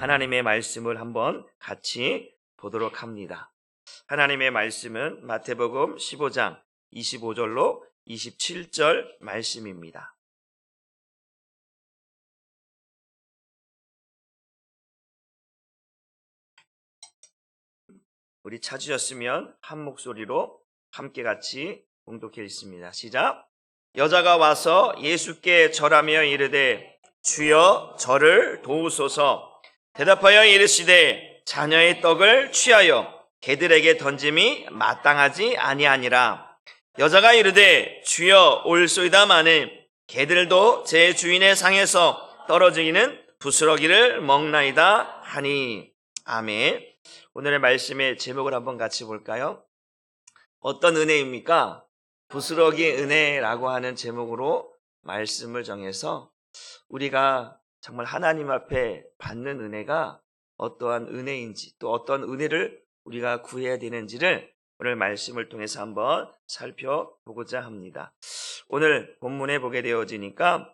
하나님의 말씀을 한번 같이 보도록 합니다. 하나님의 말씀은 마태복음 15장 25절로 27절 말씀입니다. 우리 찾으셨으면 한 목소리로 함께 같이 봉독해 있습니다. 시작. 여자가 와서 예수께 절하며 이르되 주여 저를 도우소서. 대답하여 이르시되 자녀의 떡을 취하여 개들에게 던짐이 마땅하지 아니하니라. 여자가 이르되 주여 올소이다마는 개들도 제 주인의 상에서 떨어지는 부스러기를 먹나이다 하니. 아멘. 오늘의 말씀의 제목을 한번 같이 볼까요? 어떤 은혜입니까? 부스러기 은혜라고 하는 제목으로 말씀을 정해서 우리가 정말 하나님 앞에 받는 은혜가 어떠한 은혜인지, 또 어떤 은혜를 우리가 구해야 되는지를 오늘 말씀을 통해서 한번 살펴보고자 합니다. 오늘 본문에 보게 되어지니까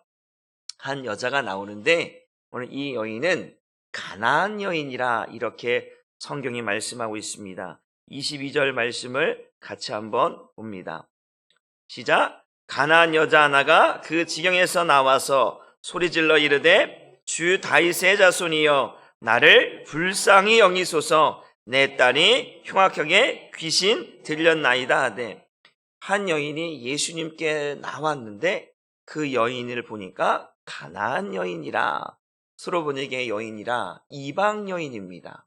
한 여자가 나오는데, 오늘 이 여인은 가나안 여인이라 이렇게 성경이 말씀하고 있습니다. 22절 말씀을 같이 한번 봅니다. 시작. 가나안 여자 하나가 그 지경에서 나와서 소리질러 이르되 주 다윗의 자손이여 나를 불쌍히 여기소서. 내 딸이 흉악하게 귀신 들렸나이다 하되. 한 여인이 예수님께 나왔는데 그 여인을 보니까 가나안 여인이라, 서로 번역의 여인이라 이방 여인입니다.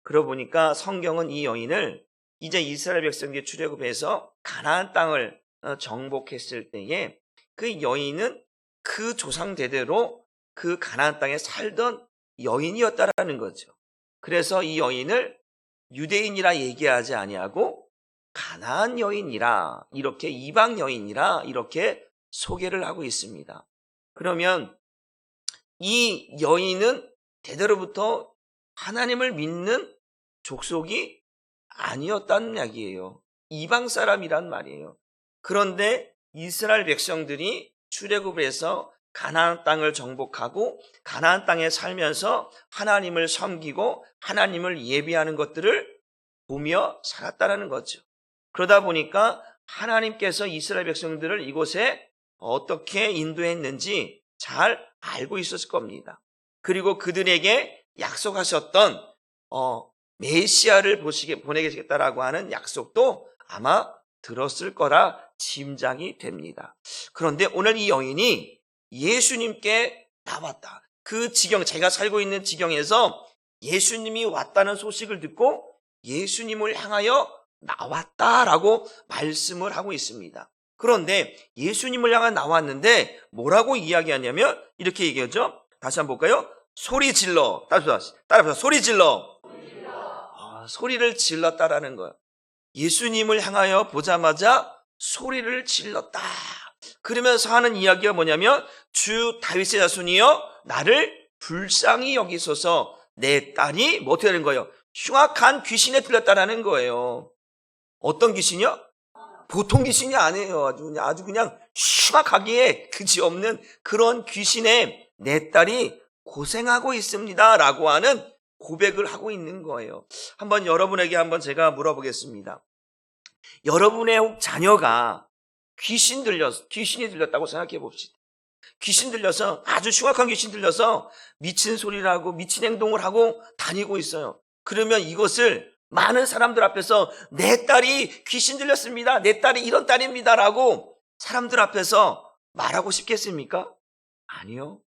그러고 보니까 성경은 이 여인을 이제 이스라엘 백성들이 출애굽해서 가나안 땅을 정복했을 때에 그 여인은 그 조상 대대로 그 가나안 땅에 살던 여인이었다라는 거죠. 그래서 이 여인을 유대인이라 얘기하지 아니하고 가나안 여인이라, 이렇게 이방 여인이라 이렇게 소개를 하고 있습니다. 그러면 이 여인은 대대로부터 하나님을 믿는 족속이 아니었다는 이야기예요. 이방 사람이란 말이에요. 그런데 이스라엘 백성들이 출애굽을 해서 가나안 땅을 정복하고 가나안 땅에 살면서 하나님을 섬기고 하나님을 예배하는 것들을 보며 살았다는 거죠. 그러다 보니까 하나님께서 이스라엘 백성들을 이곳에 어떻게 인도했는지 잘 알고 있었을 겁니다. 그리고 그들에게 약속하셨던 메시아를 보내겠다라고 하는 약속도 아마 들었을 거라 짐작이 됩니다. 그런데 오늘 이 여인이 예수님께 나왔다. 그 지경, 제가 살고 있는 지경에서 예수님이 왔다는 소식을 듣고 예수님을 향하여 나왔다라고 말씀을 하고 있습니다. 그런데 예수님을 향해 나왔는데 뭐라고 이야기하냐면 이렇게 얘기하죠. 다시 한번 볼까요? 소리 질러. 따라서 소리 질러. 소리를 질렀다라는 거예요. 예수님을 향하여 보자마자 소리를 질렀다. 그러면서 하는 이야기가 뭐냐면 주 다윗의 자손이여 나를 불쌍히 여기소서. 내 딸이 뭐 어떻게 되는 거예요? 흉악한 귀신에 들렸다라는 거예요. 어떤 귀신이요? 보통 귀신이 아니에요. 아주 그냥 흉악하기에 그지없는 그런 귀신에 내 딸이 고생하고 있습니다 라고 하는 고백을 하고 있는 거예요. 한번 여러분에게 한번 제가 물어보겠습니다. 여러분의 자녀가 귀신이 들렸다고 생각해 봅시다. 귀신 들려서, 아주 흉악한 귀신 들려서 미친 소리를 하고 미친 행동을 하고 다니고 있어요. 그러면 이것을 많은 사람들 앞에서 내 딸이 귀신 들렸습니다, 내 딸이 이런 딸입니다 라고 사람들 앞에서 말하고 싶겠습니까? 아니요.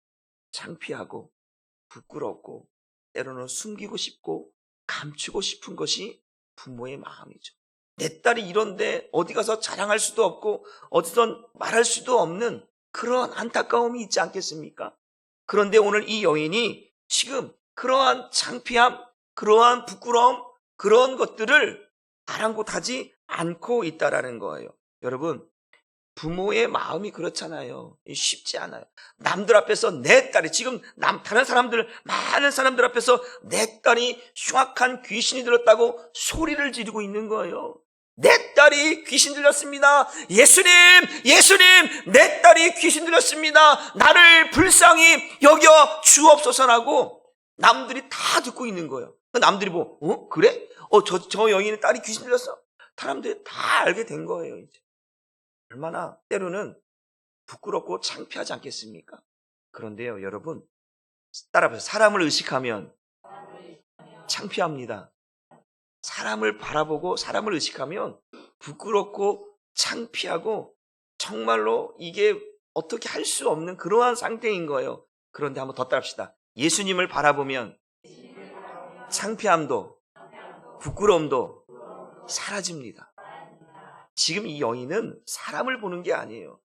창피하고 부끄럽고 때로는 숨기고 싶고 감추고 싶은 것이 부모의 마음이죠. 내 딸이 이런데 어디 가서 자랑할 수도 없고 어디서 말할 수도 없는 그런 안타까움이 있지 않겠습니까? 그런데 오늘 이 여인이 지금 그러한 창피함, 그러한 부끄러움, 그런 것들을 아랑곳하지 않고 있다라는 거예요. 여러분, 부모의 마음이 그렇잖아요. 쉽지 않아요. 남들 앞에서 내 딸이, 지금 다른 사람들, 많은 사람들 앞에서 내 딸이 흉악한 귀신이 들었다고 소리를 지르고 있는 거예요. 내 딸이 귀신 들렸습니다. 예수님, 내 딸이 귀신 들렸습니다. 나를 불쌍히 여겨 주옵소서라고 남들이 다 듣고 있는 거예요. 남들이 그래? 저 여인의 딸이 귀신 들렸어? 사람들이 다 알게 된 거예요, 이제. 얼마나 때로는 부끄럽고 창피하지 않겠습니까? 그런데요, 여러분, 따라보세요. 사람을 의식하면 창피합니다. 사람을 바라보고 사람을 의식하면 부끄럽고 창피하고 정말로 이게 어떻게 할 수 없는 그러한 상태인 거예요. 그런데 한번 더 따라합시다. 예수님을 바라보면 창피함도 부끄러움도 사라집니다. 지금 이 여인은 사람을 보는 게 아니에요.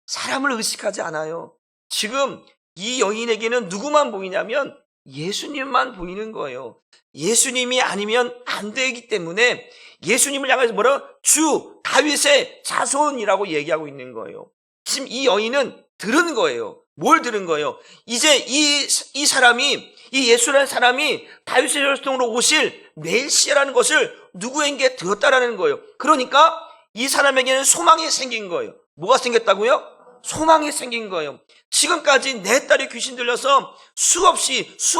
사람을 의식하지 않아요. 지금 이 여인에게는 누구만 보이냐면 예수님만 보이는 거예요. 예수님이 아니면 안 되기 때문에 예수님을 향해서 뭐라? 주 다윗의 자손이라고 얘기하고 있는 거예요. 지금 이 여인은 들은 거예요. 뭘 들은 거예요? 이제 이 사람이, 이 예수라는 사람이 다윗의 혈통으로 오실 메시아라는 것을 누구에게 들었다라는 거예요. 그러니까 이 사람에게는 소망이 생긴 거예요. 뭐가 생겼다고요? 소망이 생긴 거예요. 지금까지 내 딸이 귀신 들려서 수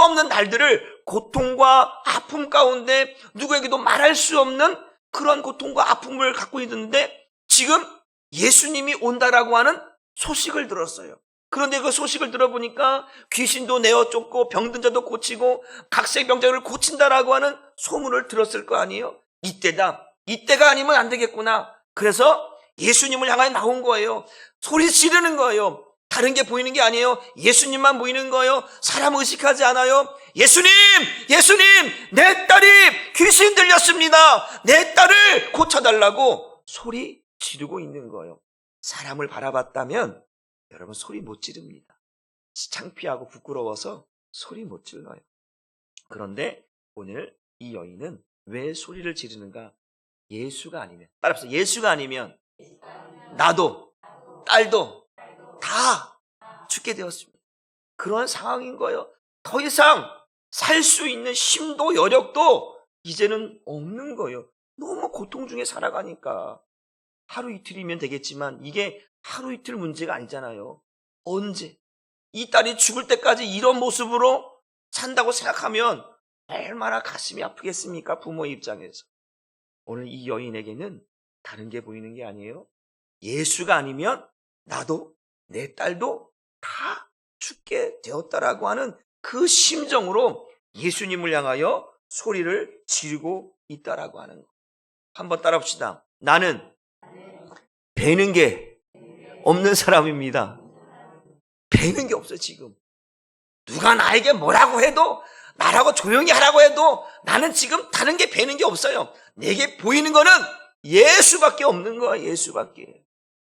없는 날들을 고통과 아픔 가운데 누구에게도 말할 수 없는 그런 고통과 아픔을 갖고 있는데 지금 예수님이 온다라고 하는 소식을 들었어요. 그런데 그 소식을 들어보니까 귀신도 내어 쫓고 병든 자도 고치고 각색병자를 고친다라고 하는 소문을 들었을 거 아니에요? 이때가 아니면 안 되겠구나. 그래서 예수님을 향하여 나온 거예요. 소리 지르는 거예요. 다른 게 보이는 게 아니에요. 예수님만 보이는 거예요. 사람 의식하지 않아요. 예수님! 내 딸이 귀신 들렸습니다. 내 딸을 고쳐달라고 소리 지르고 있는 거예요. 사람을 바라봤다면 여러분 소리 못 지릅니다. 창피하고 부끄러워서 소리 못 질러요. 그런데 오늘 이 여인은 왜 소리를 지르는가? 예수가 아니면, 따라합시다. 예수가 아니면 나도 딸도 다 죽게 되었습니다. 그런 상황인 거예요. 더 이상 살 수 있는 힘도 여력도 이제는 없는 거예요. 너무 고통 중에 살아가니까. 하루 이틀이면 되겠지만 이게 하루 이틀 문제가 아니잖아요. 언제? 이 딸이 죽을 때까지 이런 모습으로 산다고 생각하면 얼마나 가슴이 아프겠습니까? 부모의 입장에서. 오늘 이 여인에게는 다른 게 보이는 게 아니에요. 예수가 아니면 나도 내 딸도 다 죽게 되었다라고 하는 그 심정으로 예수님을 향하여 소리를 지르고 있다라고 하는 거. 한번 따라합시다. 나는 배는 게 없는 사람입니다. 배는 게 없어요. 지금 누가 나에게 뭐라고 해도, 나라고 조용히 하라고 해도 나는 지금 다른 게 배는 게 없어요. 내게 보이는 거는 예수밖에 없는 거야. 예수밖에.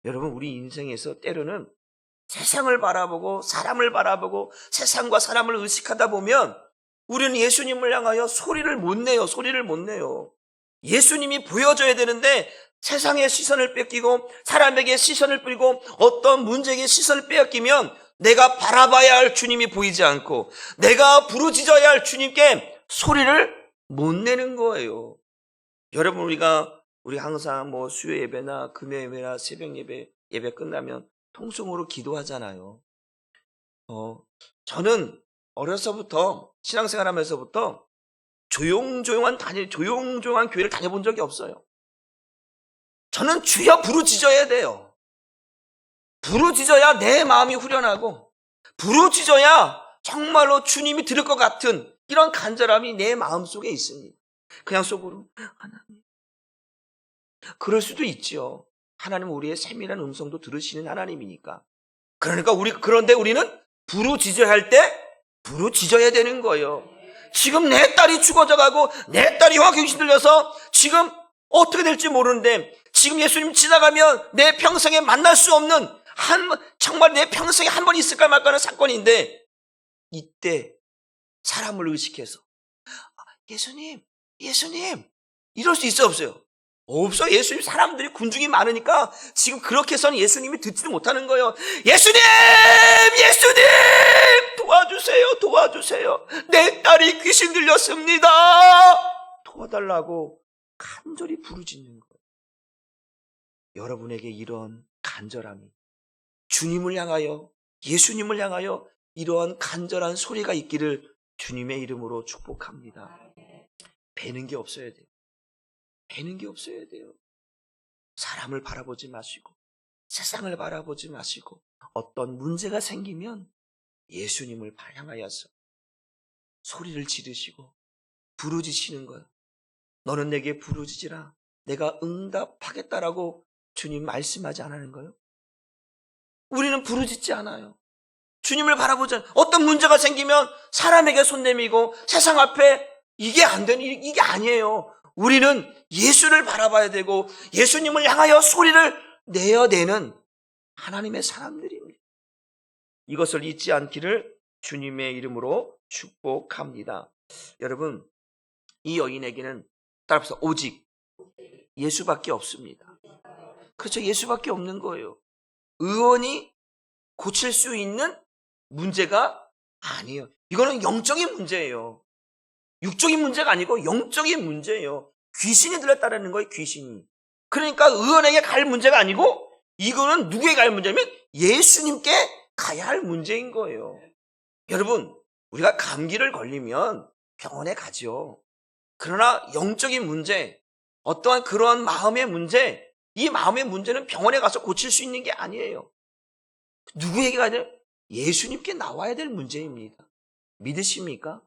여러분, 우리 인생에서 때로는 세상을 바라보고 사람을 바라보고 세상과 사람을 의식하다 보면 우리는 예수님을 향하여 소리를 못 내요. 예수님이 보여줘야 되는데 세상의 시선을 뺏기고 사람에게 시선을 뿌리고 어떤 문제에게 시선을 빼앗기면 내가 바라봐야 할 주님이 보이지 않고 내가 부르짖어야 할 주님께 소리를 못 내는 거예요. 여러분, 우리 항상 수요 예배나 금요 예배나 새벽 예배 끝나면 통성으로 기도하잖아요. 저는 어려서부터 신앙생활 하면서부터 조용조용한 교회를 다녀본 적이 없어요. 저는 주여 부르짖어야 돼요. 부르짖어야 내 마음이 후련하고 부르짖어야 정말로 주님이 들을 것 같은 이런 간절함이 내 마음속에 있습니다. 그냥 속으로 하나님. 그럴 수도 있죠. 하나님은 우리의 세밀한 음성도 들으시는 하나님이니까. 그런데 우리는 부르짖어야 할 때 부르짖어야 되는 거예요. 지금 내 딸이 죽어져가고 내 딸이 귀신 들려서 지금 어떻게 될지 모르는데 지금 예수님 지나가면 내 평생에 만날 수 없는 정말 내 평생에 한 번 있을까 말까 하는 사건인데 이때 사람을 의식해서 예수님 이럴 수 있어요, 없어요? 없어. 예수님, 사람들이 군중이 많으니까 지금 그렇게 해서는 예수님이 듣지도 못하는 거예요. 예수님 도와주세요. 내 딸이 귀신 들렸습니다. 도와달라고 간절히 부르짖는 거예요. 여러분에게 이런 간절함이, 주님을 향하여, 예수님을 향하여 이러한 간절한 소리가 있기를 주님의 이름으로 축복합니다. 배는 게 없어야 돼요. 배는 게 없어야 돼요. 사람을 바라보지 마시고 세상을 바라보지 마시고 어떤 문제가 생기면 예수님을 향하여서 소리를 지르시고 부르짖으시는 거예요. 너는 내게 부르짖으라. 내가 응답하겠다라고 주님 말씀하지 않았는가요? 우리는 부르짖지 않아요. 주님을 바라보지 않아요. 어떤 문제가 생기면 사람에게 손 내미고 세상 앞에 이게 안 되는, 이게 아니에요. 우리는 예수를 바라봐야 되고 예수님을 향하여 소리를 내야 되는 하나님의 사람들입니다. 이것을 잊지 않기를 주님의 이름으로 축복합니다. 여러분, 이 여인에게는 따라서 오직 예수밖에 없습니다. 그렇죠. 예수밖에 없는 거예요. 의원이 고칠 수 있는 문제가 아니에요. 이거는 영적인 문제예요. 육적인 문제가 아니고 영적인 문제예요. 귀신이 들렸다는 거예요. 귀신이. 그러니까 의원에게 갈 문제가 아니고 이거는 누구에게 갈 문제냐면 예수님께 가야 할 문제인 거예요. 여러분, 우리가 감기를 걸리면 병원에 가죠. 그러나 영적인 문제, 어떠한 그러한 마음의 문제, 이 마음의 문제는 병원에 가서 고칠 수 있는 게 아니에요. 누구에게 가냐? 예수님께 나와야 될 문제입니다. 믿으십니까?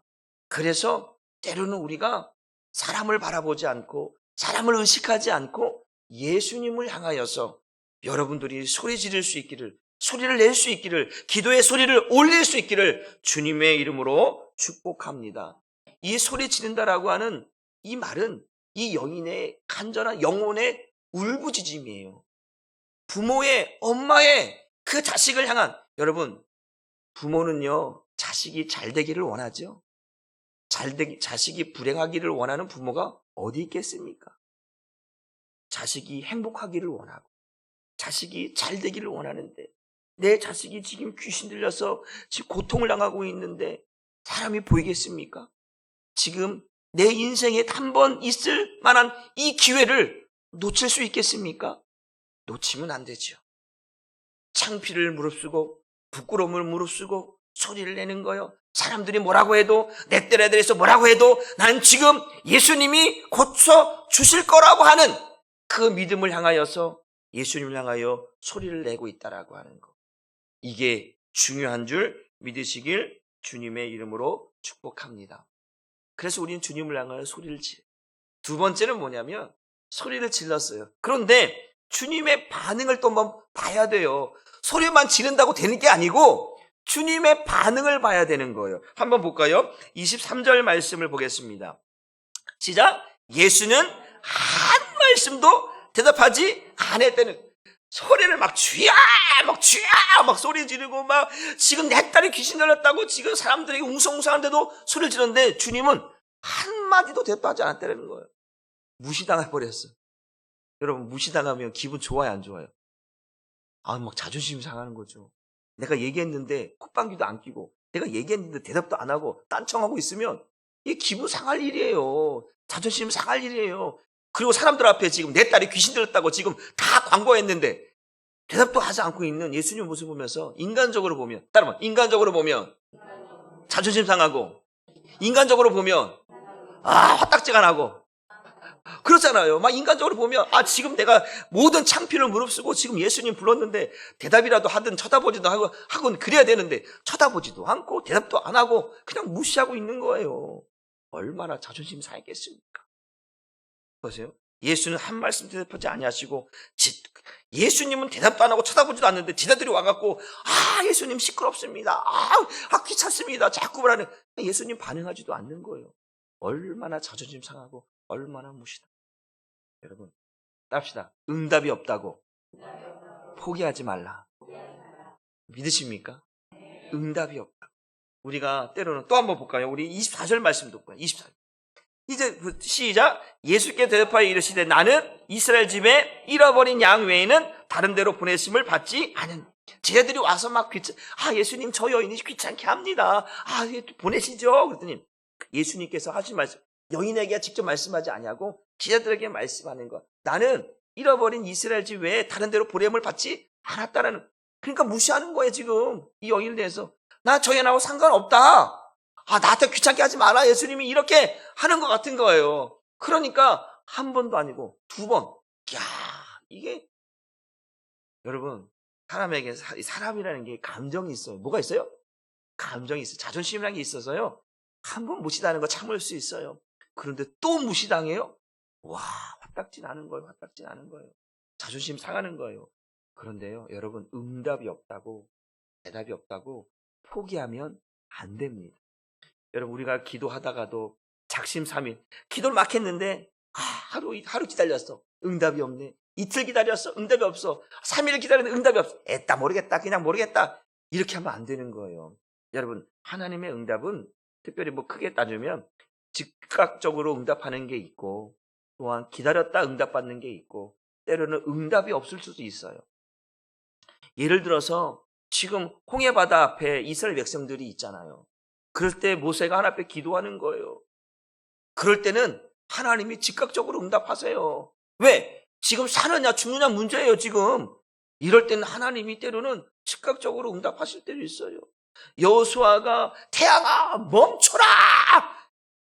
그래서 때로는 우리가 사람을 바라보지 않고 사람을 의식하지 않고 예수님을 향하여서 여러분들이 소리 지를 수 있기를, 소리를 낼 수 있기를, 기도의 소리를 올릴 수 있기를 주님의 이름으로 축복합니다. 이 소리 지른다라고 하는 이 말은 이 여인의 간절한 영혼의 울부짖음이에요. 부모의, 엄마의 그 자식을 향한, 여러분, 부모는요, 자식이 잘 되기를 원하죠. 자식이 불행하기를 원하는 부모가 어디 있겠습니까? 자식이 행복하기를 원하고 자식이 잘 되기를 원하는데 내 자식이 지금 귀신 들려서 지금 고통을 당하고 있는데 사람이 보이겠습니까? 지금 내 인생에 한 번 있을 만한 이 기회를 놓칠 수 있겠습니까? 놓치면 안 되죠. 창피를 무릅쓰고 부끄러움을 무릅쓰고 소리를 내는 거예요. 사람들이 뭐라고 해도, 내 딸에 대해서 뭐라고 해도 난 지금 예수님이 고쳐 주실 거라고 하는 그 믿음을 향하여서 예수님을 향하여 소리를 내고 있다라고 하는 거. 이게 중요한 줄 믿으시길 주님의 이름으로 축복합니다. 그래서 우리는 주님을 향하여 소리를 질러요. 두 번째는 뭐냐면 소리를 질렀어요. 그런데 주님의 반응을 또 한번 봐야 돼요. 소리만 지른다고 되는 게 아니고 주님의 반응을 봐야 되는 거예요. 한번 볼까요? 23절 말씀을 보겠습니다. 시작. 예수는 한 말씀도 대답하지 않았다는, 소리를 막 쥐야 막 소리 지르고 막 지금 내 딸이 귀신 들렸다고 지금 사람들에게 웅성웅성한데도 소리를 지르는데 주님은 한마디도 대답하지 않았다는 거예요. 무시당해 버렸어. 여러분, 무시당하면 기분 좋아요, 안 좋아요? 막 자존심 상하는 거죠. 내가 얘기했는데 콧방귀도 안 끼고 내가 얘기했는데 대답도 안 하고 딴청하고 있으면 이게 기분 상할 일이에요. 자존심 상할 일이에요. 그리고 사람들 앞에 지금 내 딸이 귀신 들렸다고 지금 다 광고했는데 대답도 하지 않고 있는 예수님 모습 보면서 인간적으로 보면, 따라만 인간적으로 보면 자존심 상하고, 인간적으로 보면 화딱지가 나고 그렇잖아요. 막 인간적으로 보면 지금 내가 모든 창피를 무릅쓰고 지금 예수님 불렀는데 대답이라도 하든 쳐다보지도 하고 그래야 되는데 쳐다보지도 않고 대답도 안 하고 그냥 무시하고 있는 거예요. 얼마나 자존심 상했겠습니까? 보세요. 예수는 한 말씀 대답하지 아니하시고 예수님은 대답도 안 하고 쳐다보지도 않는데 제자들이 와갖고 예수님 시끄럽습니다. 귀찮습니다. 자꾸 말하는, 예수님 반응하지도 않는 거예요. 얼마나 자존심 상하고 얼마나 무시다. 여러분, 땁시다. 응답이 없다고 포기하지 말라. 믿으십니까? 응답이 없다. 우리가 때로는 또 한번 볼까요? 우리 24절 말씀도 볼까요? 24절. 이제 시작. 예수께 대답하여 이르시되 나는 이스라엘 집에 잃어버린 양 외에는 다른 데로 보내심을 받지 않은. 제자들이 와서 막 예수님 저 여인이 귀찮게 합니다. 보내시죠. 그랬더니 예수님께서 하신 말씀, 여인에게 직접 말씀하지 아니하고 제자들에게 말씀하는 것. 나는 잃어버린 이스라엘 집 외에 다른 데로 보냄을 받지 않았다라는. 그러니까 무시하는 거예요 지금 이 여인에 대해서. 나 저 여인하고 상관없다. 나한테 귀찮게 하지 마라. 예수님이 이렇게 하는 것 같은 거예요. 그러니까 한 번도 아니고 두 번. 야, 이게 여러분, 사람에게 사람이라는 게 감정이 있어요. 뭐가 있어요? 감정이 있어요. 자존심이라는 게 있어서요. 한 번 무시당하는 거 참을 수 있어요. 그런데 또 무시당해요? 와, 화딱지 나는 거예요. 화딱지 나는 거예요. 자존심 상하는 거예요. 그런데요, 여러분, 응답이 없다고, 대답이 없다고 포기하면 안 됩니다. 여러분, 우리가 기도하다가도 작심삼일, 기도를 막 했는데 하루 기다렸어. 응답이 없네. 이틀 기다렸어. 응답이 없어. 3일 기다렸는데 응답이 없어. 에따 모르겠다. 그냥 모르겠다. 이렇게 하면 안 되는 거예요. 여러분, 하나님의 응답은 특별히 크게 따지면 즉각적으로 응답하는 게 있고, 또한 기다렸다 응답받는 게 있고, 때로는 응답이 없을 수도 있어요. 예를 들어서 지금 홍해바다 앞에 이스라엘 백성들이 있잖아요. 그럴 때 모세가 하나님 앞에 기도하는 거예요. 그럴 때는 하나님이 즉각적으로 응답하세요. 왜? 지금 사느냐 죽느냐 문제예요, 지금. 이럴 때는 하나님이 때로는 즉각적으로 응답하실 때도 있어요. 여호수아가 태양아 멈춰라!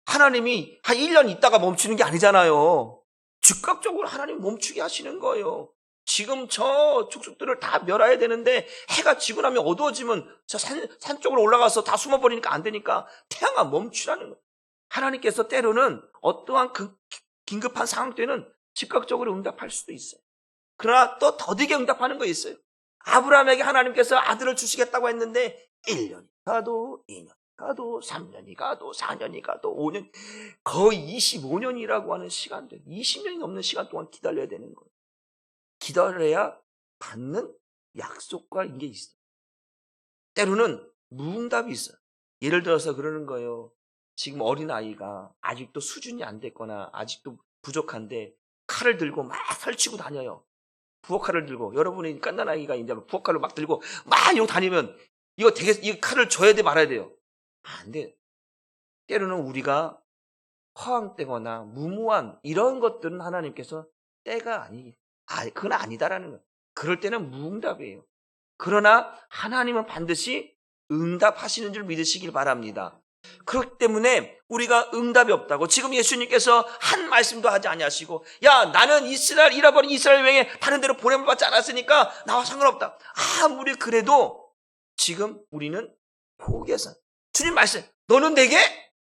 하나님이 한 1년 있다가 멈추는 게 아니잖아요. 즉각적으로 하나님 멈추게 하시는 거예요. 지금 저 족속들을 다 멸해야 되는데 해가 지고 나면 어두워지면 저 산 쪽으로 올라가서 다 숨어버리니까 안 되니까 태양아 멈추라는 거예요. 하나님께서 때로는 어떠한 긴급한 상황 때는 즉각적으로 응답할 수도 있어요. 그러나 또 더디게 응답하는 거 있어요. 아브라함에게 하나님께서 아들을 주시겠다고 했는데 1년이 가도 2년이 가도 3년이 가도 4년이 가도 5년, 거의 25년이라고 하는 시간들, 20년이 넘는 시간 동안 기다려야 되는 거예요. 기다려야 받는 약속과 이게 있어요. 때로는 무응답이 있어요. 예를 들어서 그러는 거예요. 지금 어린아이가 아직도 수준이 안 됐거나 아직도 부족한데 칼을 들고 막 설치고 다녀요. 부엌칼을 들고. 여러분이 깐난 아이가 이제 부엌칼을 막 들고 막 이러고 다니면 이거 되게, 이 칼을 줘야 돼 말아야 돼요? 안 돼. 때로는 우리가 허황되거나 무모한 이런 것들은 하나님께서 때가 그건 아니다라는 거예요. 그럴 때는 무응답이에요. 그러나 하나님은 반드시 응답하시는 줄 믿으시길 바랍니다. 그렇기 때문에 우리가 응답이 없다고 지금 예수님께서 한 말씀도 하지 아니하시고, 야 나는 잃어버린 이스라엘 외에 다른 데로 보냄을 받지 않았으니까 나와 상관없다. 아무리 그래도 지금 우리는 포기해서 주님 말씀, 너는 내게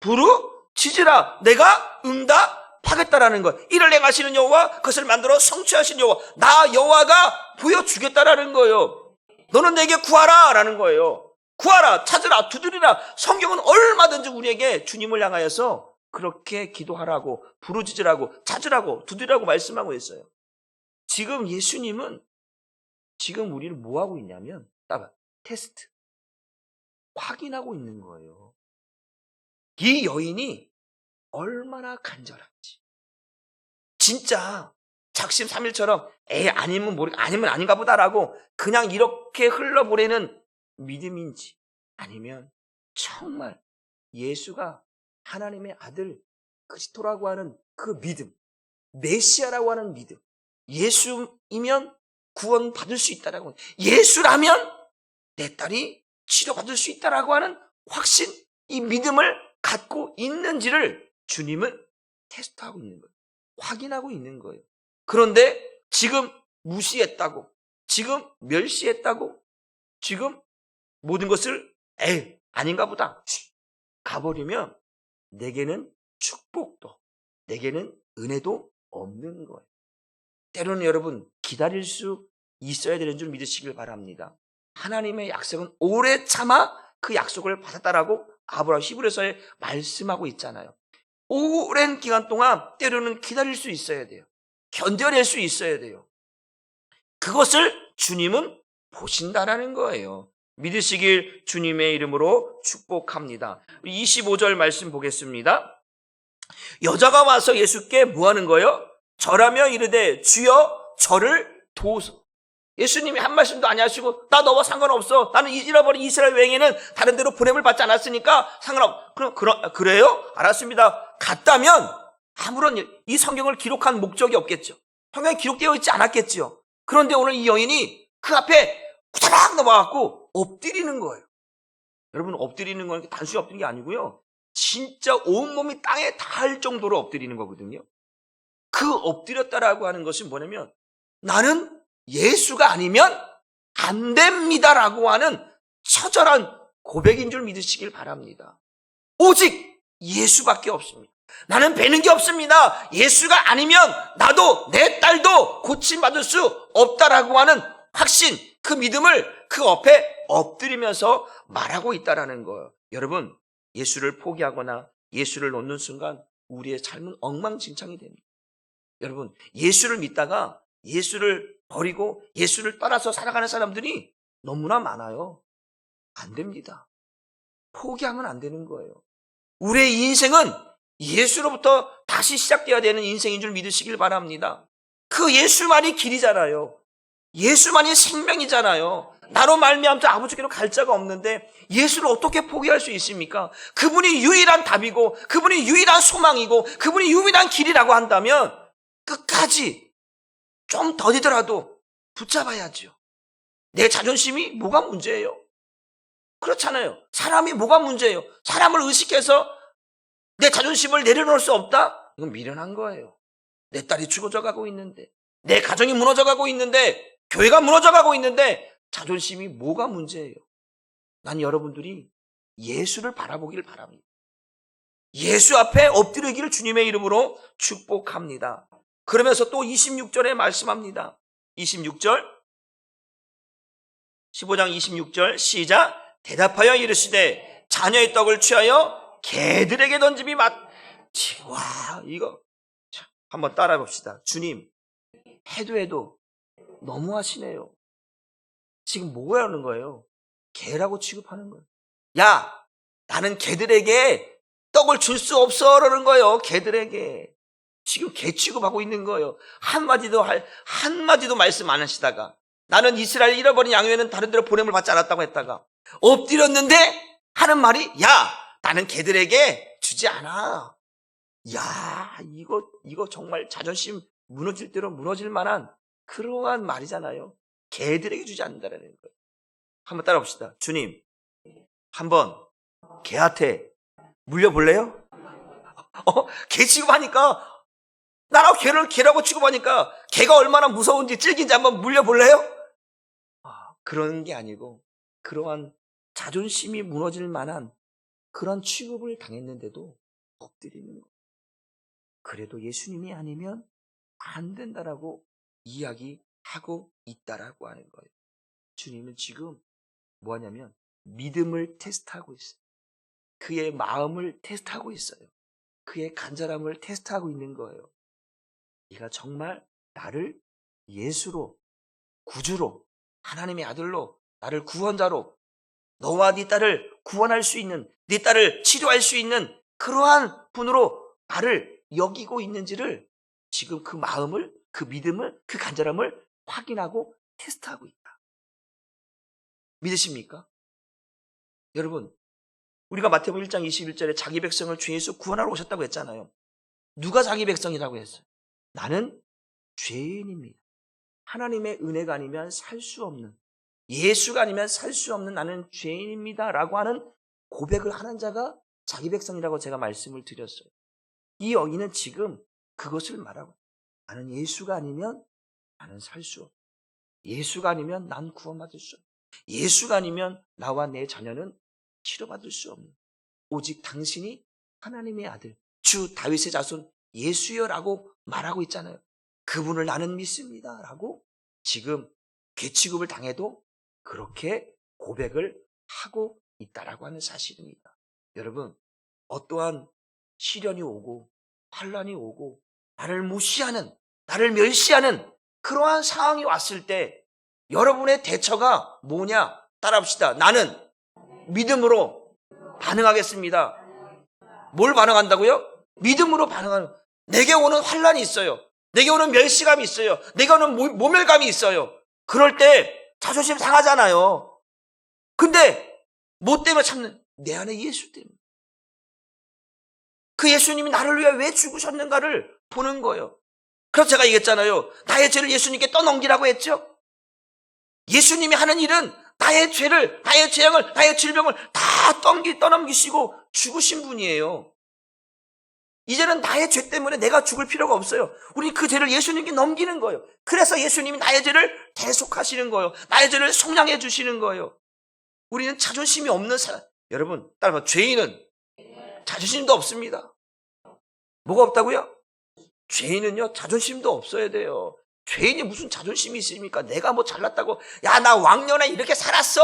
부르짖으라. 내가 응답하겠다라는 것. 이를 행하시는 여호와, 그것을 만들어 성취하신 여호와, 나 여호와가 보여주겠다라는 거예요. 너는 내게 구하라 라는 거예요. 구하라, 찾으라, 두드리라. 성경은 얼마든지 우리에게 주님을 향하여서 그렇게 기도하라고, 부르짖으라고, 찾으라고, 두드리라고 말씀하고 있어요. 지금 예수님은 지금 우리를 뭐 하고 있냐면 테스트, 확인하고 있는 거예요. 이 여인이 얼마나 간절한지. 진짜 작심삼일처럼 아니면 아닌가 보다라고 그냥 이렇게 흘러보내는 믿음인지, 아니면 정말 예수가 하나님의 아들 그리스도라고 하는 그 믿음, 메시아라고 하는 믿음, 예수이면 구원받을 수 있다라고, 예수라면 내 딸이 치료받을 수 있다라고 하는 확신, 이 믿음을 갖고 있는지를 주님은 테스트하고 있는 거예요. 확인하고 있는 거예요. 그런데 지금 무시했다고, 지금 멸시했다고, 지금 모든 것을 아닌가 보다 가버리면 내게는 축복도, 내게는 은혜도 없는 거예요. 때로는 여러분 기다릴 수 있어야 되는 줄 믿으시길 바랍니다. 하나님의 약속은 오래 참아 그 약속을 받았다라고 아브라함 히브리서에 말씀하고 있잖아요. 오랜 기간 동안 때로는 기다릴 수 있어야 돼요. 견뎌낼 수 있어야 돼요. 그것을 주님은 보신다라는 거예요. 믿으시길 주님의 이름으로 축복합니다. 25절 말씀 보겠습니다. 여자가 와서 예수께 뭐 하는 거예요? 절하며 이르되 주여 저를 도우소. 예수님이 한 말씀도 안 하시고, 나 너와 상관없어. 나는 잃어버린 이스라엘 외에는 다른 데로 보냄을 받지 않았으니까 상관없어. 그래요? 알았습니다. 갔다면 아무런 이 성경을 기록한 목적이 없겠죠. 성경에 기록되어 있지 않았겠죠. 그런데 오늘 이 여인이 그 앞에 후다닥 넘어가고 엎드리는 거예요. 여러분, 엎드리는 건 단순히 엎드리는 게 아니고요. 진짜 온몸이 땅에 닿을 정도로 엎드리는 거거든요. 그 엎드렸다라고 하는 것이 뭐냐면 나는 예수가 아니면 안 됩니다라고 하는 처절한 고백인 줄 믿으시길 바랍니다. 오직 예수밖에 없습니다. 나는 배는 게 없습니다. 예수가 아니면 나도 내 딸도 고침받을 수 없다라고 하는 확신, 그 믿음을 그 앞에 엎드리면서 말하고 있다라는 거예요. 여러분, 예수를 포기하거나 예수를 놓는 순간 우리의 삶은 엉망진창이 됩니다. 여러분, 예수를 믿다가 예수를 버리고 예수를 따라서 살아가는 사람들이 너무나 많아요. 안 됩니다. 포기하면 안 되는 거예요. 우리의 인생은 예수로부터 다시 시작되어야 되는 인생인 줄 믿으시길 바랍니다. 그 예수만이 길이잖아요. 예수만이 생명이잖아요. 나로 말미암아 아버지께로 갈 자가 없는데 예수를 어떻게 포기할 수 있습니까? 그분이 유일한 답이고 그분이 유일한 소망이고 그분이 유일한 길이라고 한다면 끝까지 좀 더디더라도 붙잡아야죠. 내 자존심이 뭐가 문제예요? 그렇잖아요. 사람이 뭐가 문제예요? 사람을 의식해서 내 자존심을 내려놓을 수 없다? 이건 미련한 거예요. 내 딸이 죽어져 가고 있는데, 내 가정이 무너져 가고 있는데, 교회가 무너져 가고 있는데 자존심이 뭐가 문제예요? 난 여러분들이 예수를 바라보기를 바랍니다. 예수 앞에 엎드리기를 주님의 이름으로 축복합니다. 그러면서 또 26절에 말씀합니다. 26절 15장 26절 시작. 대답하여 이르시되 자녀의 떡을 취하여 개들에게 던짐이 맞지. 와, 이거 한번 따라해 봅시다. 주님, 해도 너무하시네요. 지금 뭐가 하는 거예요? 개라고 취급하는 거예요. 야, 나는 개들에게 떡을 줄 수 없어 그러는 거예요. 개들에게. 지금 개 취급하고 있는 거예요. 한마디도 말씀 안 하시다가 나는 이스라엘 잃어버린 양회는 다른 데로 보냄을 받지 않았다고 했다가 엎드렸는데 하는 말이 야, 나는 개들에게 주지 않아. 야, 이거 정말 자존심 무너질 대로 무너질 만한 그러한 말이잖아요. 개들에게 주지 않는다는 거예요. 한번 따라 봅시다. 주님, 한번 개한테 물려볼래요? 개 취급하니까 나라고 개라고 취급하니까 개가 얼마나 무서운지 찔긴지 한번 물려볼래요? 그런 게 아니고 그러한 자존심이 무너질 만한 그런 취급을 당했는데도 엎드리는 거예요. 그래도 예수님이 아니면 안 된다라고 이야기하고 있다라고 하는 거예요. 주님은 지금 뭐하냐면 믿음을 테스트하고 있어요. 그의 마음을 테스트하고 있어요. 그의 간절함을 테스트하고 있는 거예요. 네가 정말 나를 예수로, 구주로, 하나님의 아들로, 나를 구원자로, 너와 네 딸을 구원할 수 있는, 네 딸을 치료할 수 있는 그러한 분으로 나를 여기고 있는지를 지금 그 마음을, 그 믿음을, 그 간절함을 확인하고 테스트하고 있다. 믿으십니까? 여러분, 우리가 마태복음 1장 21절에 자기 백성을 주 예수 구원하러 오셨다고 했잖아요. 누가 자기 백성이라고 했어요? 나는 죄인입니다. 하나님의 은혜가 아니면 살 수 없는, 예수가 아니면 살 수 없는 나는 죄인입니다 라고 하는 고백을 하는 자가 자기 백성이라고 제가 말씀을 드렸어요. 이 여인은 지금 그것을 말하고, 나는 예수가 아니면 나는 살 수 없다. 예수가 아니면 난 구원받을 수 없다. 예수가 아니면 나와 내 자녀는 치료받을 수 없는, 오직 당신이 하나님의 아들, 주 다윗의 자손 예수여라고 말하고 있잖아요. 그분을 나는 믿습니다 라고 지금 괴취급을 당해도 그렇게 고백을 하고 있다라고 하는 사실입니다. 여러분, 어떠한 시련이 오고 환난이 오고 나를 무시하는, 나를 멸시하는 그러한 상황이 왔을 때 여러분의 대처가 뭐냐? 따라합시다. 나는 믿음으로 반응하겠습니다. 뭘 반응한다고요? 믿음으로 반응하는. 내게 오는 환난이 있어요. 내게 오는 멸시감이 있어요. 내게 오는 모멸감이 있어요. 그럴 때 자존심 상하잖아요. 근데 뭐 때문에 참는? 내 안에 예수 때문에. 그 예수님이 나를 위해 왜 죽으셨는가를 보는 거예요. 그래서 제가 얘기했잖아요. 나의 죄를 예수님께 떠넘기라고 했죠. 예수님이 하는 일은 나의 죄를, 나의 재앙을, 나의 질병을 다 떠넘기시고 죽으신 분이에요. 이제는 나의 죄 때문에 내가 죽을 필요가 없어요. 우리 그 죄를 예수님께 넘기는 거예요. 그래서 예수님이 나의 죄를 대속하시는 거예요. 나의 죄를 속량해 주시는 거예요. 우리는 자존심이 없는 사람. 여러분, 따라서 죄인은 자존심도 없습니다. 뭐가 없다고요? 죄인은요, 자존심도 없어야 돼요. 죄인이 무슨 자존심이 있습니까? 내가 뭐 잘났다고, 야, 나 왕년에 이렇게 살았어!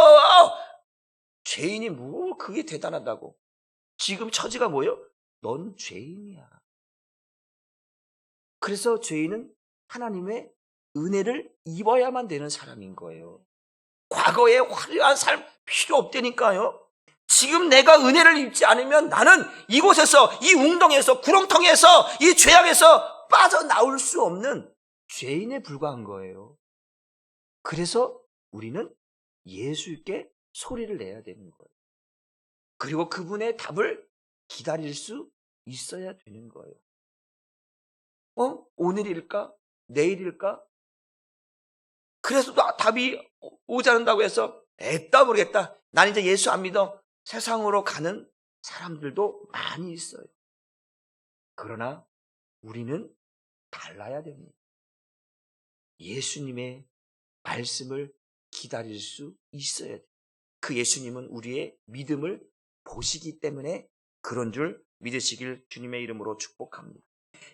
죄인이 뭐 그게 대단하다고. 지금 처지가 뭐예요? 넌 죄인이야. 그래서 죄인은 하나님의 은혜를 입어야만 되는 사람인 거예요. 과거에 화려한 삶 필요 없다니까요. 지금 내가 은혜를 입지 않으면 나는 이곳에서, 이 웅덩이에서, 구렁텅이에서, 이 죄악에서 빠져나올 수 없는 죄인에 불과한 거예요. 그래서 우리는 예수께 소리를 내야 되는 거예요. 그리고 그분의 답을 기다릴 수 있어야 되는 거예요. 오늘일까? 내일일까? 그래서 답이 오지 않는다고 해서 에따 모르겠다. 난 이제 예수 안 믿어. 세상으로 가는 사람들도 많이 있어요. 그러나 우리는 달라야 됩니다. 예수님의 말씀을 기다릴 수 있어야 돼요. 그 예수님은 우리의 믿음을 보시기 때문에 그런 줄 믿으시길 주님의 이름으로 축복합니다.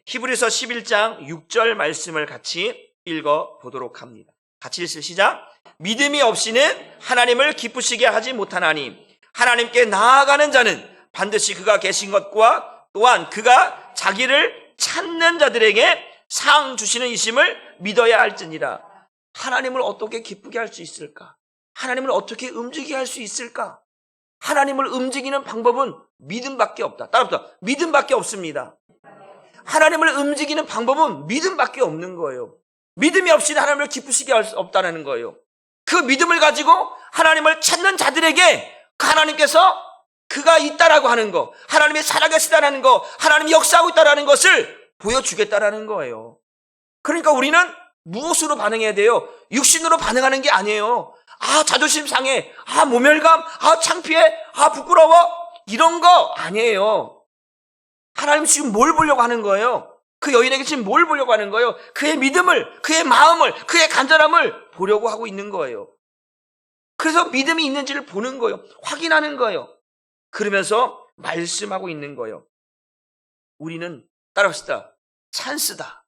히브리서 11장 6절 말씀을 같이 읽어보도록 합니다. 같이 읽으시죠. 시작. 믿음이 없이는 하나님을 기쁘시게 하지 못하나니 하나님께 나아가는 자는 반드시 그가 계신 것과 또한 그가 자기를 찾는 자들에게 상 주시는 이심을 믿어야 할지니라. 하나님을 어떻게 기쁘게 할 수 있을까? 하나님을 어떻게 움직이게 할 수 있을까? 하나님을 움직이는 방법은 믿음밖에 없다. 따라합시다. 믿음밖에 없습니다. 하나님을 움직이는 방법은 믿음밖에 없는 거예요. 믿음이 없이는 하나님을 기쁘시게 할 수 없다는 거예요. 그 믿음을 가지고 하나님을 찾는 자들에게 하나님께서 그가 있다라고 하는 거, 하나님이 살아계시다라는 거, 하나님이 역사하고 있다라는 것을 보여주겠다라는 거예요. 그러니까 우리는 무엇으로 반응해야 돼요? 육신으로 반응하는 게 아니에요. 자존심 상해, 모멸감, 창피해, 부끄러워, 이런 거 아니에요. 하나님 지금 뭘 보려고 하는 거예요? 그 여인에게 지금 뭘 보려고 하는 거예요? 그의 믿음을, 그의 마음을, 그의 간절함을 보려고 하고 있는 거예요. 그래서 믿음이 있는지를 보는 거예요. 확인하는 거예요. 그러면서 말씀하고 있는 거예요. 우리는 따라합시다. 찬스다.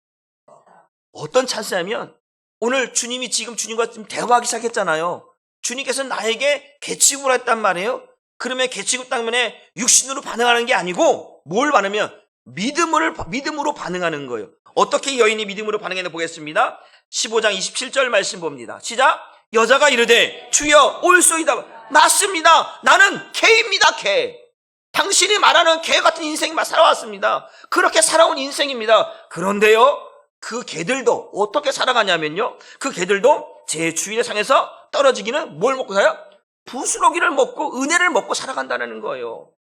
어떤 찬스냐면 오늘 주님이 지금 주님과 좀 대화하기 시작했잖아요. 주님께서 나에게 계치국을 했단 말이에요. 그러면 계치국 때문에 육신으로 반응하는 게 아니고 뭘 반응하면 믿음으로 반응하는 거예요. 어떻게 여인이 믿음으로 반응했나 보겠습니다. 15장 27절 말씀 봅니다. 시작. 여자가 이르되 주여 올소이다. 맞습니다. 나는 개입니다. 개. 당신이 말하는 개 같은 인생만 살아왔습니다. 그렇게 살아온 인생입니다. 그런데요, 그 개들도 어떻게 살아가냐면요, 그 개들도 제 주인의 상에서 떨어지기는 뭘 먹고 살아요? 부스러기를 먹고 은혜를 먹고 살아간다는 거예요.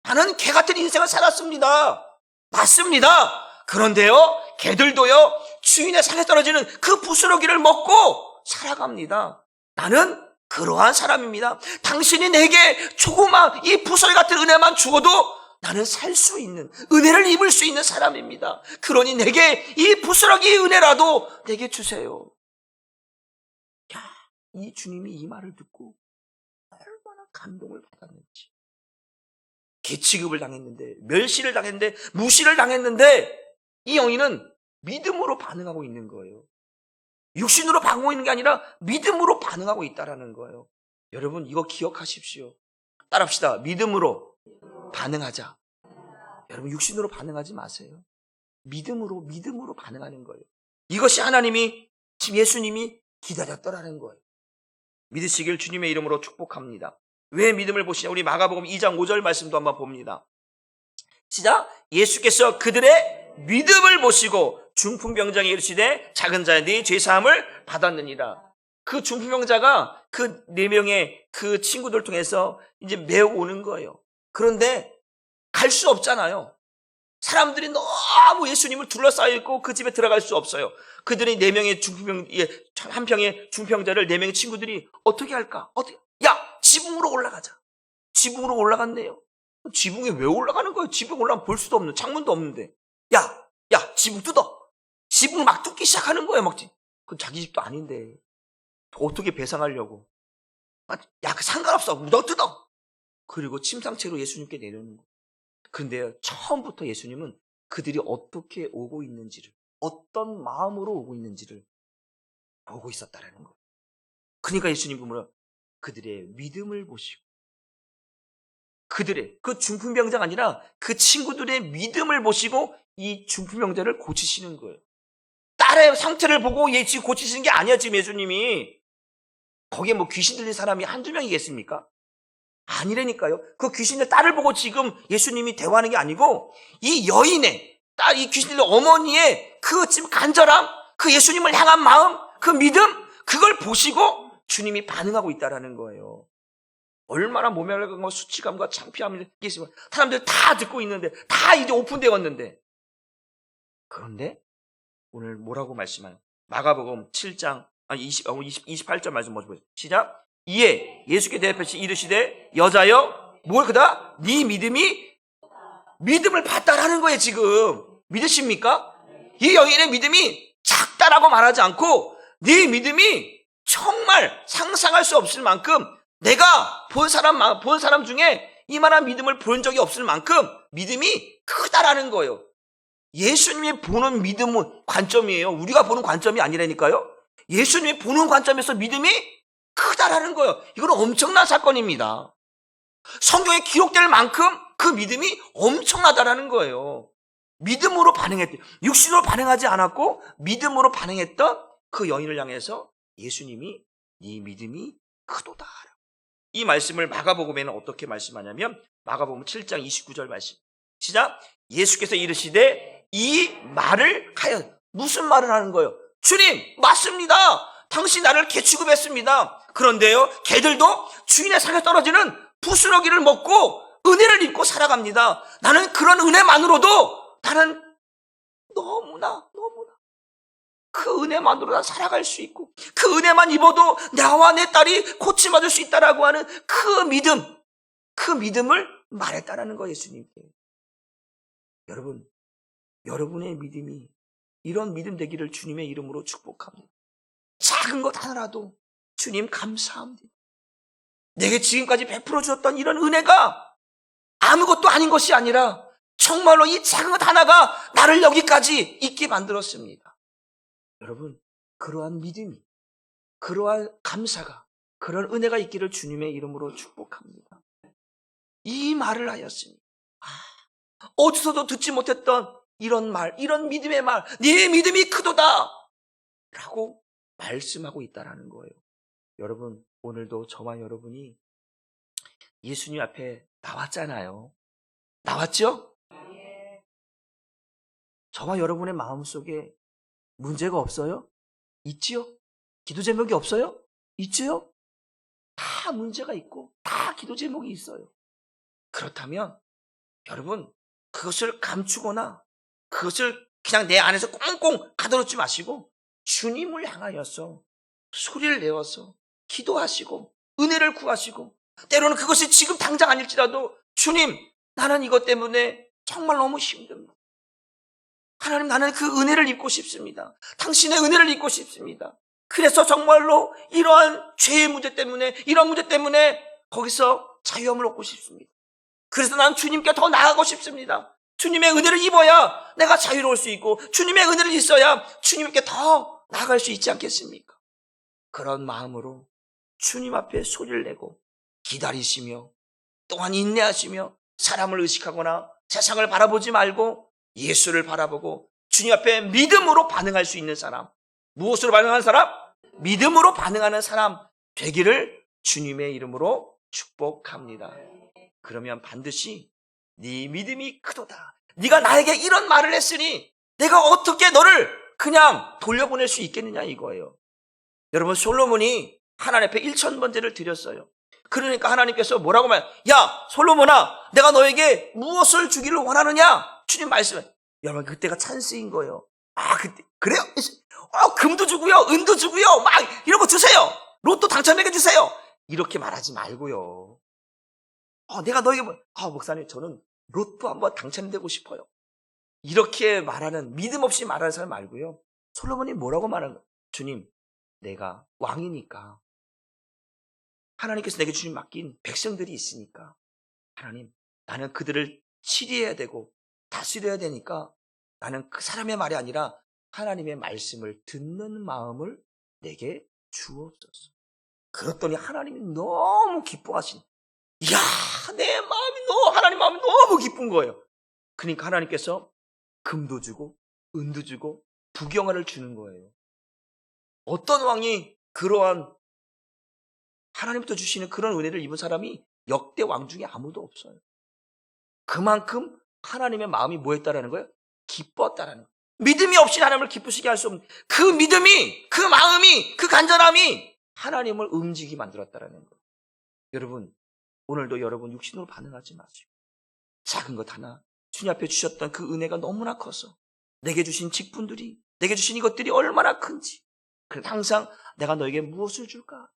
나는 개 같은 인생을 살았습니다. 맞습니다. 그런데요, 개들도요, 주인의 상에 떨어지는 그 부스러기를 먹고 살아갑니다. 나는 그러한 사람입니다. 당신이 내게 조그만 이 부스러기 같은 은혜만 주어도 나는 살 수 있는, 은혜를 입을 수 있는 사람입니다. 그러니 내게 이 부스러기의 은혜라도 내게 주세요. 야, 이 주님이 이 말을 듣고 얼마나 감동을 받았는지. 개취급을 당했는데, 멸시를 당했는데, 무시를 당했는데 이 여인은 믿음으로 반응하고 있는 거예요. 육신으로 반응하고 있는 게 아니라 믿음으로 반응하고 있다는 거예요. 여러분, 이거 기억하십시오. 따라합시다. 믿음으로 반응하자. 여러분, 육신으로 반응하지 마세요. 믿음으로 반응하는 거예요. 이것이 하나님이, 지금 예수님이 기다렸더라는 거예요. 믿으시길 주님의 이름으로 축복합니다. 왜 믿음을 보시냐? 우리 마가복음 2장 5절 말씀도 한번 봅니다. 시작. 예수께서 그들의 믿음을 보시고 중풍병자에게 이르시되 작은 자야 네 죄사함을 받았느니라. 그 중풍병자가 그 4명의 그 친구들 통해서 이제 메우고 오는 거예요. 그런데 갈 수 없잖아요. 사람들이 너무 예수님을 둘러싸여 있고 그 집에 들어갈 수 없어요. 그들이 4명의 한 평의 중병자를 4명의 친구들이 어떻게 할까? 야, 지붕으로 올라가자. 지붕으로 올라갔네요. 지붕에 왜 올라가는 거예요? 지붕 올라가면 볼 수도 없는, 창문도 없는데. 야, 지붕 뜯어. 지붕 막 뜯기 시작하는 거예요. 그건 자기 집도 아닌데. 어떻게 배상하려고. 야, 상관없어. 너 뜯어. 그리고 침상채로 예수님께 내려오는 거예요. 근데 처음부터 예수님은 그들이 어떻게 오고 있는지를, 어떤 마음으로 오고 있는지를 보고 있었다라는 거예요. 그러니까 예수님은 뭐라? 그들의 믿음을 보시고, 그들의 그 중풍병자가 아니라 그 친구들의 믿음을 보시고 이 중풍병자를 고치시는 거예요. 딸의 상태를 보고 지금 고치시는 게 아니야. 지금 예수님이 거기에 뭐 귀신 들린 사람이 한두 명이겠습니까? 아니라니까요. 그 귀신의 딸을 보고 지금 예수님이 대화하는 게 아니고 이 여인의 딸, 이 귀신 들린 어머니의 그 지금 간절함, 그 예수님을 향한 마음, 그 믿음, 그걸 보시고 주님이 반응하고 있다라는 거예요. 얼마나 모멸감과 수치감과 창피함이 있겠지만 사람들 다 듣고 있는데, 다 이제 오픈되었는데, 그런데 오늘 뭐라고 말씀하요? 마가복음 7장 28절 말씀 먼저 보세요. 시작. 이에 예수께 대답하시 이르시되 여자여 뭘 그다? 네 믿음을 봤다라는 거예요. 지금 믿으십니까? 이 여인의 믿음이 작다라고 말하지 않고 네 믿음이 정말 상상할 수 없을 만큼, 내가 본 사람 중에 이만한 믿음을 본 적이 없을 만큼 믿음이 크다라는 거예요. 예수님이 보는 믿음은 관점이에요. 우리가 보는 관점이 아니라니까요. 예수님이 보는 관점에서 믿음이 크다라는 거예요. 이건 엄청난 사건입니다. 성경에 기록될 만큼 그 믿음이 엄청나다라는 거예요. 믿음으로 반응했대요. 육신으로 반응하지 않았고 믿음으로 반응했던 그 여인을 향해서 예수님이 네 믿음이 크도다. 이 말씀을 마가복음에는 어떻게 말씀하냐면 마가복음 7장 29절 말씀. 시작. 예수께서 이르시되 이 말을 하여, 무슨 말을 하는 거예요? 주님, 맞습니다. 당신 나를 개 취급했습니다. 그런데요, 개들도 주인의 상에 떨어지는 부스러기를 먹고 은혜를 입고 살아갑니다. 나는 그런 은혜만으로도 나는 너무나 그 은혜만으로 난 살아갈 수 있고, 그 은혜만 입어도 나와 내 딸이 고침받을 수 있다라고 하는 그 믿음을 말했다라는 거예요. 예수님께. 여러분, 여러분의 믿음이 이런 믿음 되기를 주님의 이름으로 축복합니다. 작은 것 하나라도 주님 감사합니다. 내게 지금까지 베풀어 주었던 이런 은혜가 아무것도 아닌 것이 아니라 정말로 이 작은 것 하나가 나를 여기까지 있게 만들었습니다. 여러분, 그러한 믿음이, 그러한 감사가, 그런 은혜가 있기를 주님의 이름으로 축복합니다. 이 말을 하였으니 어디서도 듣지 못했던 이런 말, 이런 믿음의 말, 네 믿음이 크도다 라고 말씀하고 있다라는 거예요. 여러분, 오늘도 저와 여러분이 예수님 앞에 나왔잖아요. 나왔죠? 저와 여러분의 마음속에 문제가 없어요? 있지요? 기도 제목이 없어요? 있지요? 다 문제가 있고 다 기도 제목이 있어요. 그렇다면 여러분, 그것을 감추거나 그것을 그냥 내 안에서 꽁꽁 가둬놓지 마시고 주님을 향하여서 소리를 내어서 기도하시고 은혜를 구하시고, 때로는 그것이 지금 당장 아닐지라도 주님, 나는 이것 때문에 정말 너무 힘듭니다. 하나님, 나는 그 은혜를 입고 싶습니다. 당신의 은혜를 입고 싶습니다. 그래서 정말로 이러한 죄의 문제 때문에, 이런 문제 때문에 거기서 자유함을 얻고 싶습니다. 그래서 난 주님께 더 나아가고 싶습니다. 주님의 은혜를 입어야 내가 자유로울 수 있고 주님의 은혜를 있어야 주님께 더 나아갈 수 있지 않겠습니까? 그런 마음으로 주님 앞에 소리를 내고 기다리시며 또한 인내하시며 사람을 의식하거나 세상을 바라보지 말고 예수를 바라보고 주님 앞에 믿음으로 반응할 수 있는 사람. 무엇으로 반응하는 사람? 믿음으로 반응하는 사람 되기를 주님의 이름으로 축복합니다. 그러면 반드시 네 믿음이 크도다. 네가 나에게 이런 말을 했으니 내가 어떻게 너를 그냥 돌려보낼 수 있겠느냐 이거예요. 여러분, 솔로몬이 하나님 앞에 1000번제를 드렸어요. 그러니까 하나님께서 뭐라고 야, 솔로몬아, 내가 너에게 무엇을 주기를 원하느냐? 주님 말씀. 여러분 그때가 찬스인 거예요. 그때 그래요? 금도 주고요, 은도 주고요, 막 이런 거 주세요. 로또 당첨해 주세요. 이렇게 말하지 말고요. 내가 너에게 목사님 저는 로또 한번 당첨되고 싶어요. 이렇게 말하는, 믿음 없이 말하는 사람 말고요. 솔로몬이 뭐라고 말하는 거예요? 주님, 내가 왕이니까, 하나님께서 내게 주님 맡긴 백성들이 있으니까, 하나님, 나는 그들을 치리해야 되고 다스려야 되니까 나는 그 사람의 말이 아니라 하나님의 말씀을 듣는 마음을 내게 주옵소서. 그랬더니 하나님이 너무 기뻐하신, 이야, 내 마음이 하나님 마음이 너무 기쁜 거예요. 그러니까 하나님께서 금도 주고 은도 주고 부경화를 주는 거예요. 어떤 왕이 그러한 하나님부터 주시는 그런 은혜를 입은 사람이 역대 왕 중에 아무도 없어요. 그만큼 하나님의 마음이 뭐였다라는 거예요? 기뻤다라는 거예요. 믿음이 없이 하나님을 기쁘시게 할 수 없는 그 믿음이, 그 마음이, 그 간절함이 하나님을 움직이게 만들었다라는 거예요. 여러분, 오늘도 여러분 육신으로 반응하지 마시고 작은 것 하나 주님 앞에 주셨던 그 은혜가 너무나 커서 내게 주신 직분들이, 내게 주신 이것들이 얼마나 큰지, 그래서 항상 내가 너에게 무엇을 줄까?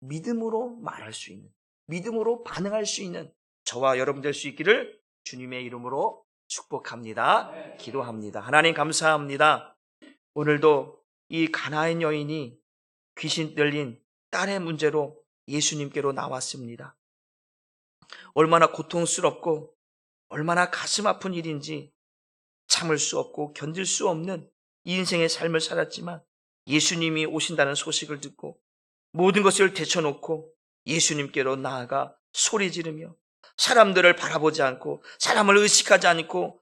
믿음으로 말할 수 있는, 믿음으로 반응할 수 있는 저와 여러분 될 수 있기를 주님의 이름으로 축복합니다. 기도합니다. 하나님 감사합니다. 오늘도 이 가나안 여인이 귀신 들린 딸의 문제로 예수님께로 나왔습니다. 얼마나 고통스럽고 얼마나 가슴 아픈 일인지 참을 수 없고 견딜 수 없는 이 인생의 삶을 살았지만 예수님이 오신다는 소식을 듣고 모든 것을 제쳐놓고 예수님께로 나아가 소리 지르며 사람들을 바라보지 않고 사람을 의식하지 않고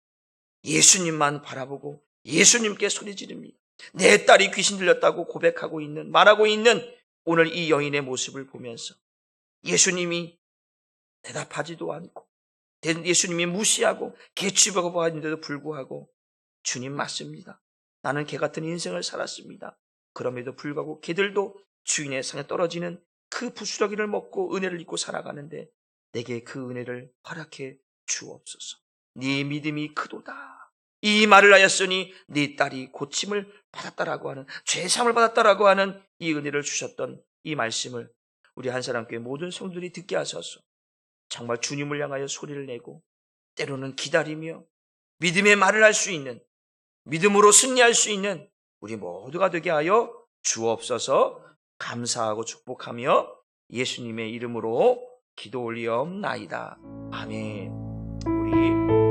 예수님만 바라보고 예수님께 소리 지릅니다. 내 딸이 귀신 들렸다고 고백하고 있는, 말하고 있는 오늘 이 여인의 모습을 보면서 예수님이 대답하지도 않고 예수님이 무시하고 개취하고 하는데도 불구하고 주님 맞습니다. 나는 개 같은 인생을 살았습니다. 그럼에도 불구하고 개들도 주인의 상에 떨어지는 그 부스러기를 먹고 은혜를 입고 살아가는데 내게 그 은혜를 허락해 주옵소서. 네 믿음이 크도다. 이 말을 하였으니 네 딸이 고침을 받았다라고 하는, 죄사함을 받았다라고 하는 이 은혜를 주셨던 이 말씀을 우리 한사람교회 모든 성도들이 듣게 하셔서 정말 주님을 향하여 소리를 내고 때로는 기다리며 믿음의 말을 할 수 있는, 믿음으로 승리할 수 있는 우리 모두가 되게 하여 주옵소서. 감사하고 축복하며 예수님의 이름으로 기도 올리옵나이다. 아멘. 우리